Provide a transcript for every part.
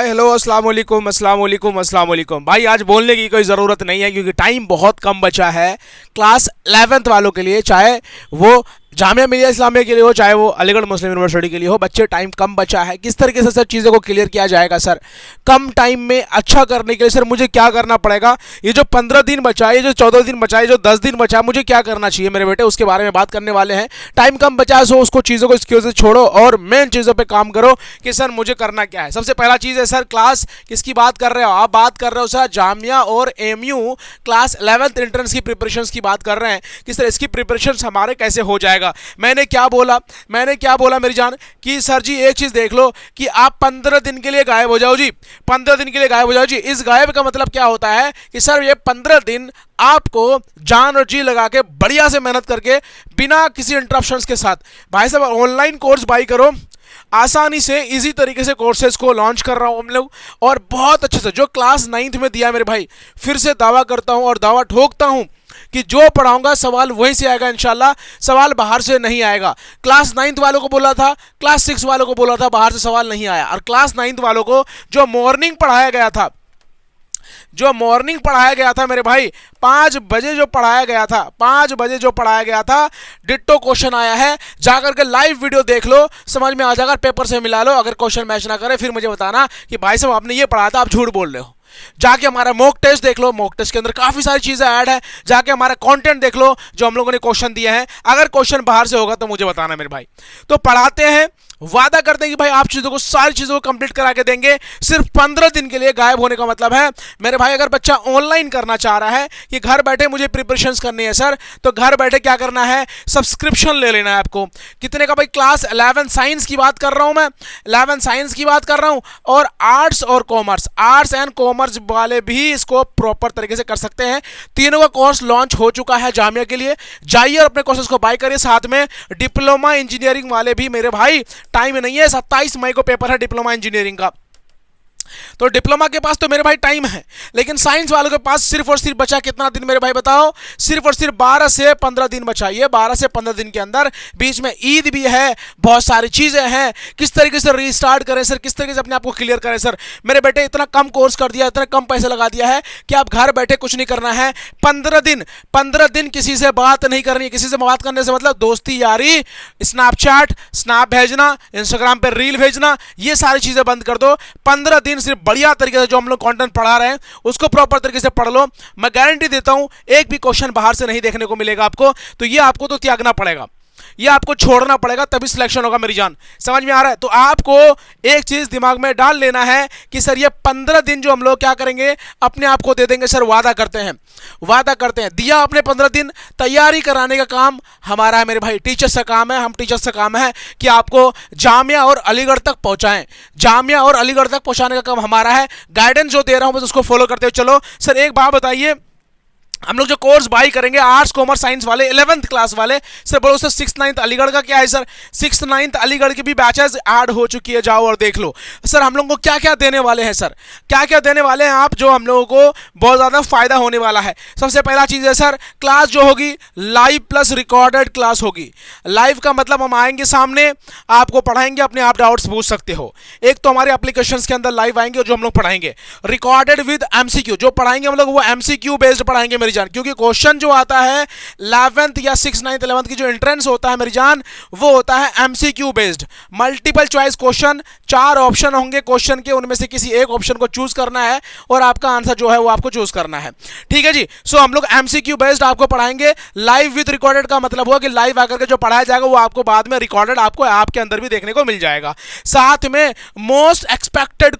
Hello, अस्सलाम वालेकुम, अस्सलाम वालेकुम, अस्सलाम वालेकुम। भाई आज बोलने की कोई ज़रूरत नहीं है क्योंकि टाइम बहुत कम बचा है क्लास 11th वालों के लिए, चाहे वो जामिया मिलिया इस्लामिया के लिए हो, चाहे वो अलीगढ़ मुस्लिम यूनिवर्सिटी के लिए हो। बच्चे टाइम कम बचा है, किस तरीके से सर चीज़ों को क्लियर किया जाएगा सर कम टाइम में अच्छा करने के लिए? सर मुझे क्या करना पड़ेगा? ये जो 15 दिन बचा है, ये जो 14 दिन बचा है, जो 10 दिन बचा है, मुझे क्या करना चाहिए मेरे बेटे? उसके बारे में बात करने वाले हैं। टाइम कम बचा है, सो उसको चीज़ों को एक्सक्यूज से छोड़ो और मेन चीज़ों पर काम करो कि सर मुझे करना क्या है। सबसे पहला चीज़ है सर, क्लास किसकी बात कर रहे हो आप? बात कर रहे हो सर जामिया और एमयू क्लास 11th एंट्रेंस की प्रिपरेशंस की बात कर रहे हैं कि सर इसकी प्रिपरेशंस हमारे कैसे हो जाएगा। मैंने क्या बोला मेरी जान कि सर जी एक चीज़ देख लो कि आप 15 दिन के लिए गायब हो जाओ जी, 15 दिन के लिए गायब हो जाओ जी। इस गायब का मतलब क्या होता है कि सर ये 15 दिन आपको जान और जी लगा के बढ़िया से मेहनत करके बिना किसी इंटरप्शंस के साथ भाई साहब ऑनलाइन कोर्स बाई करो। आसानी से इजी तरीके से कोर्सेज को लॉन्च कर रहा हूं हम लोग और बहुत अच्छे से जो क्लास 9th में दिया मेरे भाई। फिर से दावा करता हूं और दावा ठोकता हूं कि जो पढ़ाऊंगा सवाल वहीं से आएगा इंशाल्लाह, सवाल बाहर से नहीं आएगा। क्लास 9th वालों को बोला था, क्लास 6 वालों को बोला था बाहर से सवाल नहीं आया, और क्लास 9th वालों को जो मॉर्निंग पढ़ाया गया था मेरे भाई, 5 बजे जो पढ़ाया गया था डिट्टो क्वेश्चन आया है। जाकर के लाइव वीडियो देख लो, समझ में आ जाएगा, पेपर से मिला लो। अगर क्वेश्चन मैच ना करे फिर मुझे बताना कि भाई साहब आपने ये पढ़ाया था, आप झूठ बोल रहे हो। जाके हमारा मॉक टेस्ट देख लो, मॉक टेस्ट के अंदर काफी सारी चीजें ऐड है। जाके हमारा कंटेंट देख लो जो हम लोगों ने क्वेश्चन दिए हैं। अगर क्वेश्चन बाहर से होगा तो मुझे बताना मेरे भाई। तो पढ़ाते हैं, वादा करते हैं कि भाई आप चीजों को सारी चीजों को कंप्लीट करा के देंगे। सिर्फ 15 दिन के लिए गायब होने का मतलब है मेरे भाई, अगर बच्चा ऑनलाइन करना चाह रहा है कि घर बैठे मुझे प्रिपरेशंस करनी है सर, तो घर बैठे क्या करना है, सब्सक्रिप्शन ले लेना है आपको। कितने का भाई? क्लास 11 साइंस की बात कर रहा हूं मैं, 11 साइंस की बात कर रहा हूं। और आर्ट्स और कॉमर्स, आर्ट्स एंड कॉमर्स वाले भी इसको प्रॉपर तरीके से कर सकते हैं। तीनों का कोर्स लॉन्च हो चुका है जामिया के लिए। जाइए और अपने कोर्सेज को बाय करिए। साथ में डिप्लोमा इंजीनियरिंग वाले भी मेरे भाई, टाइम नहीं है, 27 मई को पेपर है डिप्लोमा इंजीनियरिंग का। तो डिप्लोमा के पास तो मेरे भाई टाइम है, लेकिन साइंस वालों के पास सिर्फ और सिर्फ बचा कितना दिन मेरे भाई बताओ? सिर्फ और सिर्फ 12 से 15 दिन बचा। ये 12 से 15 दिन के अंदर, बीच में ईद भी है, बहुत सारी चीजें हैं। किस तरीके से रीस्टार्ट करें सर, किस तरीके से अपने आप को क्लियर करें सर? मेरे बेटे इतना कम कोर्स कर दिया, इतना कम पैसे लगा दिया है कि आप घर बैठे कुछ नहीं करना है। 15 दिन किसी से बात नहीं करनी है। किसी से बात करने से मतलब दोस्ती यारी, स्नैपचैट, स्नैप भेजना, इंस्टाग्राम पे रील भेजना, ये सारी चीजें बंद कर दो। 15 दिन सिर्फ बढ़िया तरीके से जो हम लोग कंटेंट पढ़ा रहे हैं उसको प्रॉपर तरीके से पढ़ लो। मैं गारंटी देता हूं एक भी क्वेश्चन बाहर से नहीं देखने को मिलेगा आपको। तो ये आपको तो त्यागना पड़ेगा, ये आपको छोड़ना पड़ेगा, तभी सिलेक्शन होगा मेरी जान। समझ में आ रहा है? तो आपको एक चीज दिमाग में डाल लेना है कि सर ये 15 दिन जो हम लोग क्या करेंगे, अपने आप को दे देंगे सर। वादा करते हैं दिया आपने 15 दिन, तैयारी कराने का काम हमारा है मेरे भाई, टीचर्स का काम है। हम टीचर्स का काम है कि आपको जामिया और अलीगढ़ तक पहुंचाएं। जामिया और अलीगढ़ तक पहुंचाने का काम हमारा है। गाइडेंस जो दे रहा हूं बस उसको फॉलो करते हुए चलो। सर एक बात बताइए, हम लोग जो कोर्स बाई करेंगे आर्ट्स कॉमर्स साइंस वाले 11th क्लास वाले, सर बोलो सर 6th 9th अलीगढ़ का क्या है सर? 6th 9th अलीगढ़ की भी बैचेस ऐड हो चुकी है, जाओ और देख लो। सर हम लोगों को क्या क्या देने वाले हैं सर, क्या क्या देने वाले हैं आप, जो हम लोगों को बहुत ज़्यादा फायदा होने वाला है। सबसे पहला चीज़ है सर, क्लास जो होगी लाइव प्लस रिकॉर्डेड क्लास होगी। लाइव का मतलब हम आएंगे सामने, आपको पढ़ाएंगे, अपने आप डाउट्स पूछ सकते हो। एक तो हमारे एप्लीकेशंस के अंदर लाइव आएंगे जो हम लोग पढ़ाएंगे। रिकॉर्डेड विद एमसीक्यू, जो पढ़ाएंगे हम लोग वो एमसीक्यू बेस्ड पढ़ाएंगे मेरी जान, क्योंकि क्वेश्चन जो आता है 11th या 6th 9th 11th की जो एंट्रेंस होता है मेरी जान, वो होता है MCQ based, multiple choice question. 4 option होंगे क्वेश्चन के, उनमें से किसी एक ऑप्शन को चूज करना है और आपका आंसर जो है वो आपको चूज करना है। ठीक है जी। सो हम लोग एमसीक्यू बेस्ड आपको पढ़ाएंगे। लाइव विद रिकॉर्डेड का मतलब हुआ कि लाइव आकर के जो पढ़ाया जाएगा वो आपको बाद में रिकॉर्डेड आपको ऐप के अंदर भी देखने को मिल जाएगा। साथ में मोस्ट एक्सपेक्टेड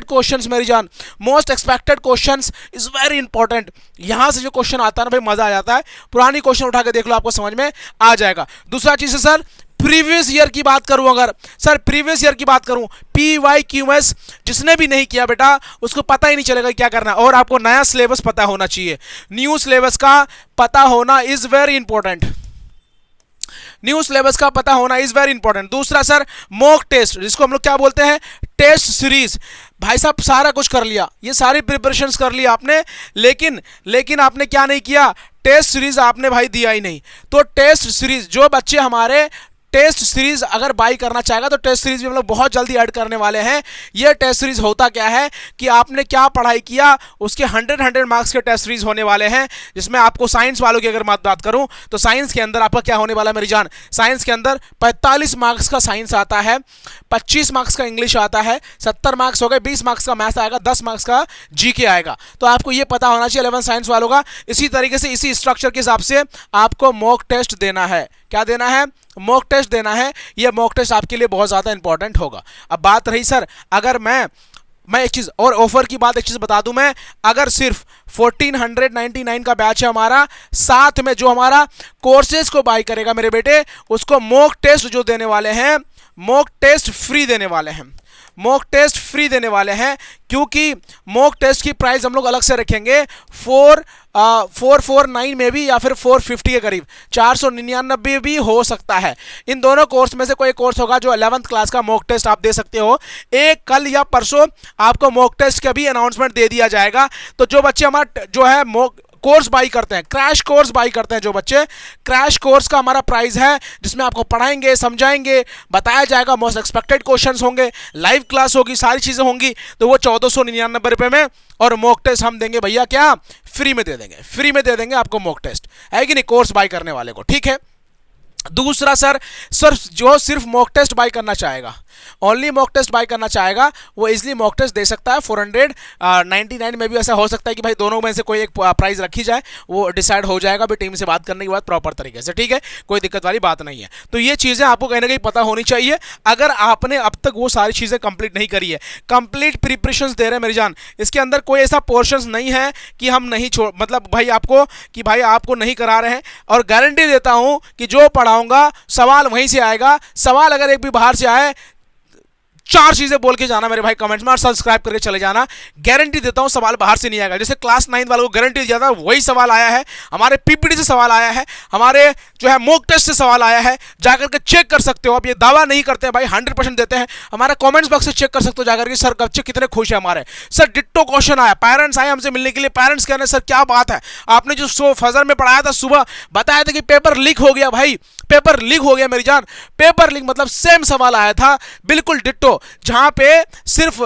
क्वेश्चंस मेरी जान, most expected questions is very important. यहां से जो क्वेश्चन आता है ना भाई, मजा आ जाता है। पुरानी क्वेश्चन उठा के देख लो, आपको समझ में आ जाएगा। दूसरा चीज है सर, प्रीवियस ईयर की बात करूं, अगर सर प्रीवियस ईयर की बात करूं, PYQS जिसने भी नहीं किया बेटा उसको पता ही नहीं चलेगा क्या करना है। और आपको नया सिलेबस पता होना चाहिए, न्यू सिलेबस का पता होना is very important. New syllabus का पता होना इज वेरी इंपॉर्टेंट। दूसरा सर मॉक टेस्ट, जिसको हम लोग क्या बोलते हैं, टेस्ट सीरीज। भाई साहब सारा कुछ कर लिया, ये सारी प्रिपरेशंस कर लिया आपने, लेकिन आपने क्या नहीं किया, टेस्ट सीरीज आपने भाई दिया ही नहीं। तो टेस्ट सीरीज जो बच्चे हमारे टेस्ट सीरीज अगर बाई करना चाहेगा तो टेस्ट सीरीज भी हम लोग बहुत जल्दी ऐड करने वाले हैं। ये टेस्ट सीरीज होता क्या है कि आपने क्या पढ़ाई किया उसके 100 मार्क्स के टेस्ट सीरीज होने वाले हैं, जिसमें आपको साइंस वालों की अगर बात करूं तो साइंस के अंदर आपका क्या होने वाला है मेरी जान, साइंस के अंदर 45 मार्क्स का साइंस आता है, 25 मार्क्स का इंग्लिश आता है, 70 मार्क्स हो गए, 20 मार्क्स का मैथ आएगा, 10 मार्क्स का जीके आएगा। तो आपको ये पता होना चाहिए 11 साइंस वालों का। इसी तरीके से इसी स्ट्रक्चर के हिसाब से आपको मॉक टेस्ट देना है। क्या देना है? मॉक टेस्ट देना है। ये मॉक टेस्ट आपके लिए बहुत ज्यादा इंपॉर्टेंट होगा। अब बात रही सर, अगर मैं एक चीज और ऑफर की बात एक चीज बता दूं मैं, अगर सिर्फ 1499 का बैच है हमारा, साथ में जो हमारा कोर्सेज को बाय करेगा मेरे बेटे, उसको मॉक टेस्ट जो देने वाले हैं, मॉक टेस्ट फ्री देने वाले हैं, मॉक टेस्ट फ्री देने वाले हैं। क्योंकि मॉक टेस्ट की प्राइस हम लोग अलग से रखेंगे 449 में भी या फिर 450 के करीब, 499 भी हो सकता है। इन दोनों कोर्स में से कोई कोर्स होगा जो 11th क्लास का मॉक टेस्ट आप दे सकते हो। एक कल या परसों आपको मॉक टेस्ट का भी अनाउंसमेंट दे दिया जाएगा। तो जो बच्चे हमारा जो है मॉक कोर्स बाई करते हैं, क्रैश कोर्स बाई करते हैं, जो बच्चे क्रैश कोर्स का हमारा प्राइस है, जिसमें आपको पढ़ाएंगे, समझाएंगे, बताया जाएगा, मोस्ट एक्सपेक्टेड क्वेश्चंस होंगे, लाइव क्लास होगी, सारी चीजें होंगी, तो वो 1499 रुपए में। और मॉक टेस्ट हम देंगे भैया क्या, फ्री में दे देंगे, फ्री में दे देंगे आपको मॉक टेस्ट, है कि नहीं, कोर्स बाई करने वाले को। ठीक है। दूसरा सर जो सिर्फ मॉक टेस्ट बाई करना चाहेगा, ओनली मॉक टेस्ट बाय करना चाहेगा, वो इजीली मॉक टेस्ट दे सकता है। 499 में भी ऐसा हो सकता है कि भाई दोनों में से कोई एक प्राइस रखी जाए, वो डिसाइड हो जाएगा भी टीम से बात करने के बाद प्रॉपर तरीके से। ठीक है, कोई दिक्कत वाली बात नहीं है। तो ये चीजें आपको कहीं ना कहीं पता होनी चाहिए। अगर आपने अब तक वो सारी चीजें कंप्लीट नहीं करी है, कंप्लीट प्रिपरेशन दे रहे हैं मेरी जान, इसके अंदर कोई ऐसा पोर्शन नहीं है कि हम नहीं छोड़, मतलब भाई आपको कि भाई आपको नहीं करा रहे हैं। और गारंटी देता हूं कि जो पढ़ाऊंगा सवाल वहीं से आएगा। सवाल अगर एक भी बाहर से आए, 4 चीजें बोल के जाना मेरे भाई कमेंट्स में, और सब्सक्राइब करके चले जाना। गारंटी देता हूं सवाल बाहर से नहीं आएगा। जैसे क्लास 9 वालों को गारंटी दिया था, वही सवाल आया है, हमारे पीपीटी से सवाल आया है, हमारे जो है मॉक टेस्ट से सवाल आया है। जाकर के चेक कर सकते हो। अब ये दावा नहीं करते हैं भाई, 100% देते हैं। हमारा कमेंट्स बॉक्स से चेक कर सकते हो जाकर के, सर बच्चे कितने खुश है हमारे, सर डिट्टो क्वेश्चन आया, पेरेंट्स आए हमसे मिलने के लिए, पेरेंट्स कह रहे हैं सर क्या बात है, आपने जो फजर में पढ़ाया था सुबह, बताया था कि पेपर लीक हो गया। भाई पेपर लीक हो गया मेरी जान, पेपर लीक मतलब सेम सवाल आया था, बिल्कुल डिट्टो। जहां पे सिर्फ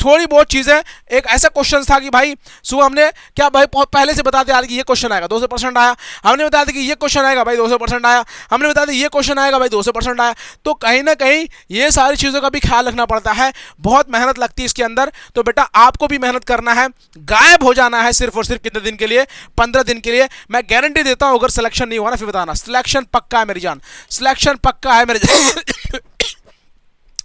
थोड़ी बहुत चीजें, एक ऐसा क्वेश्चन था कि भाई सुबह हमने क्या भाई पहले से बता दिया कि ये क्वेश्चन आएगा, 200% आया। हमने बताया था कि ये क्वेश्चन आएगा भाई, 200% आया। हमने बताया था ये क्वेश्चन आएगा भाई, 200% आया। तो कहीं ना कहीं ये सारी चीजों का भी ख्याल रखना पड़ता है, बहुत मेहनत लगती है इसके अंदर। तो बेटा आपको भी मेहनत करना है, गायब हो जाना है सिर्फ और सिर्फ कितने दिन के लिए, 15 दिन के लिए। मैं गारंटी देता हूं अगर सिलेक्शन नहीं हुआ ना, फिर बताना, सिलेक्शन पक्का है मेरी जान, सिलेक्शन पक्का है मेरी जान।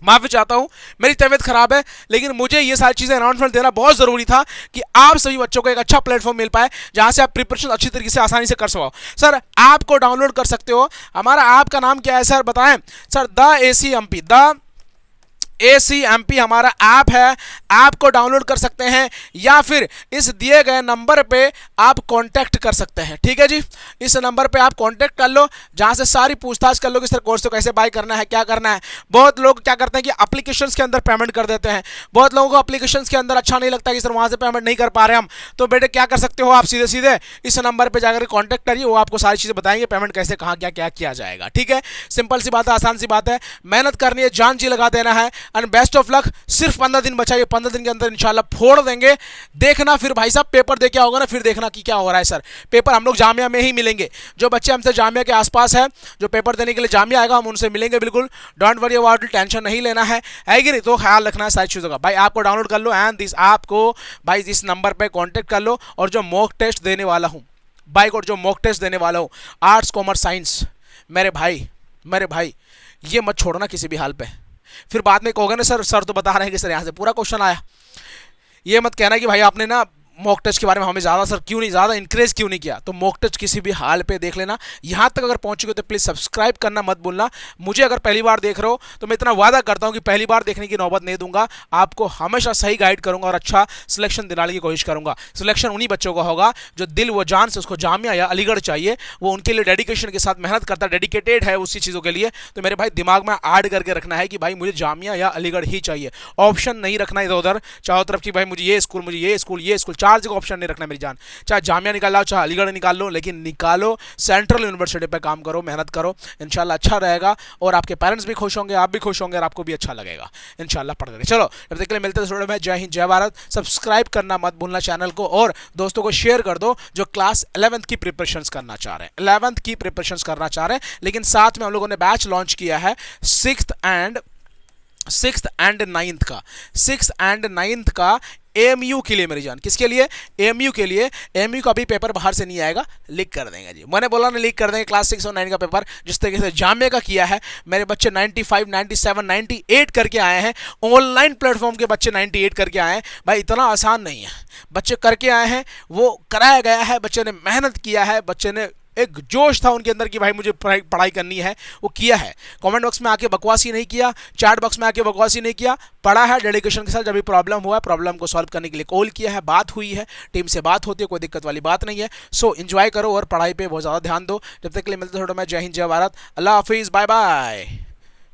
माफी चाहता हूं, मेरी तबीयत खराब है, लेकिन मुझे ये सारी चीजें अनाउंसमेंट देना बहुत जरूरी था कि आप सभी बच्चों को एक अच्छा प्लेटफॉर्म मिल पाए जहां से आप प्रिपरेशन अच्छी तरीके से आसानी से कर सको। सर ऐप को डाउनलोड कर सकते हो। हमारा ऐप का नाम क्या है सर बताएं? Sir the ACMP, the ACMP हमारा ऐप है। ऐप को डाउनलोड कर सकते हैं या फिर इस दिए गए नंबर पे आप कांटेक्ट कर सकते हैं। ठीक है जी, इस नंबर पे आप कांटेक्ट कर लो, जहां से सारी पूछताछ कर लो कि सर कोर्स को कैसे बाय करना है, क्या करना है। बहुत लोग क्या करते हैं कि एप्लीकेशंस के अंदर पेमेंट कर देते हैं। बहुत लोगों को एप्लीकेशंस के अंदर अच्छा नहीं लगता कि सर वहां से पेमेंट नहीं कर पा रहे हम। तो बेटे क्या कर सकते हो आप, सीधे सीधे इस नंबर पर जाकर कॉन्टैक्ट करिए, वो आपको सारी चीजें बताएंगे, पेमेंट कैसे कहाँ क्या क्या किया जाएगा। ठीक है, सिंपल सी बात है, आसान सी बात है, मेहनत करनी है, जान जी लगा देना है। And best of luck. सिर्फ 15 दिन बचा, ये 15 दिन के अंदर इंशाल्लाह फोड़ देंगे। देखना फिर भाई साहब पेपर दे क्या होगा ना, फिर देखना कि क्या हो रहा है। सर पेपर हम लोग जामिया में ही मिलेंगे। जो बच्चे हमसे जामिया के आसपास है, जो पेपर देने के लिए जामिया आएगा, हम उनसे मिलेंगे बिल्कुल। Don't worry about it, tension नहीं लेना है कि नहीं। तो ख्याल रखना है सारी चीज़ों का। भाई आपको डाउनलोड कर लो एंड दिस ऐप को भाई इस नंबर पर कॉन्टेक्ट कर लो। और जो मॉक टेस्ट देने वाला हूँ बाइक, और जो मॉक टेस्ट देने वाला हूँ आर्ट्स कॉमर्स साइंस, मेरे भाई ये मत छोड़ना किसी भी हाल पे। फिर बाद में कहोगे ना सर तो बता रहे हैं कि सर यहाँ से पूरा क्वेश्चन आया। ये मत कहना कि भाई आपने ना मॉक टेस्ट के बारे में हमें ज़्यादा इंकरेज क्यों नहीं किया। तो मॉक टेस्ट किसी भी हाल पे देख लेना। यहाँ तक अगर पहुँचोगे तो प्लीज़ सब्सक्राइब करना मत भूलना। मुझे अगर पहली बार देख रहे हो तो मैं इतना वादा करता हूँ कि पहली बार देखने की नौबत नहीं दूंगा, आपको हमेशा सही गाइड करूँगा और अच्छा सिलेक्शन दिलाने की कोशिश करूँगा। सिलेक्शन उन्हीं बच्चों का होगा जो दिल व जान से उसको जामिया या अलीगढ़ चाहिए, वो उनके लिए डेडिकेशन के साथ मेहनत करता, डेडिकेटेड है उसी चीज़ों के लिए। तो मेरे भाई दिमाग में ऐड करके रखना है कि भाई मुझे जामिया या अलीगढ़ ही चाहिए, ऑप्शन नहीं रखना इधर उधर चारों तरफ कि भाई मुझे ये स्कूल चार जगह ऑप्शन नहीं रखना मेरी जान। चाहे जामिया निकाल लो, चाहे अलीगढ़ निकाल लो, लेकिन निकालो, सेंट्रल यूनिवर्सिटी पे काम करो, मेहनत करो, इंशाल्लाह अच्छा रहेगा और आपके पेरेंट्स भी खुश होंगे, आप भी खुश होंगे और आपको भी अच्छा लगेगा इंशाल्लाह पढ़ करके। चलो जब तक के लिए मिलते हैं वीडियो में। जय हिंद, जय भारत। सब्सक्राइब करना मत भूलना चैनल को और दोस्तों को शेयर कर दो जो क्लास 11th की प्रिपरेशंस करना चाह रहे हैं, 11th की प्रिपरेशंस करना चाह रहे हैं। लेकिन साथ में हम लोगों ने बैच लॉन्च किया है 6th एंड 9th का एमयू के लिए मेरी जान। किसके लिए? एमयू के लिए। एमयू का भी पेपर बाहर से नहीं आएगा, लीक कर देंगे जी। मैंने बोला ना लीक कर देंगे क्लास 6 और 9 का पेपर। जिस तरीके से जामिया का किया है, मेरे बच्चे 95, 97, 98 करके आए हैं। ऑनलाइन प्लेटफॉर्म के बच्चे 98 करके आए हैं। भाई इतना आसान नहीं है, बच्चे करके आए हैं, वो कराया गया है, बच्चे ने मेहनत किया है, बच्चे ने एक जोश था उनके अंदर कि भाई मुझे पढ़ाई करनी है, वो किया है। कमेंट बॉक्स में आके बकवासी नहीं किया, चैट बॉक्स में आके बकवासी नहीं किया, पढ़ा है डेडिकेशन के साथ। जब भी प्रॉब्लम हुआ, प्रॉब्लम को सॉल्व करने के लिए कॉल किया है, बात हुई है, टीम से बात होती है, कोई दिक्कत वाली बात नहीं है। सो एंजॉय करो और पढ़ाई पे बहुत ज़्यादा ध्यान दो। जब तक के लिए मिलते थोड़ा मैं, जय हिंद, जय भारत, अल्लाह हाफिज़, बाय बाय।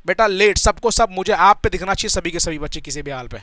बेटा लेट सबको सब, मुझे आप पे दिखना चाहिए सभी के सभी बच्चे किसी भी हाल पे।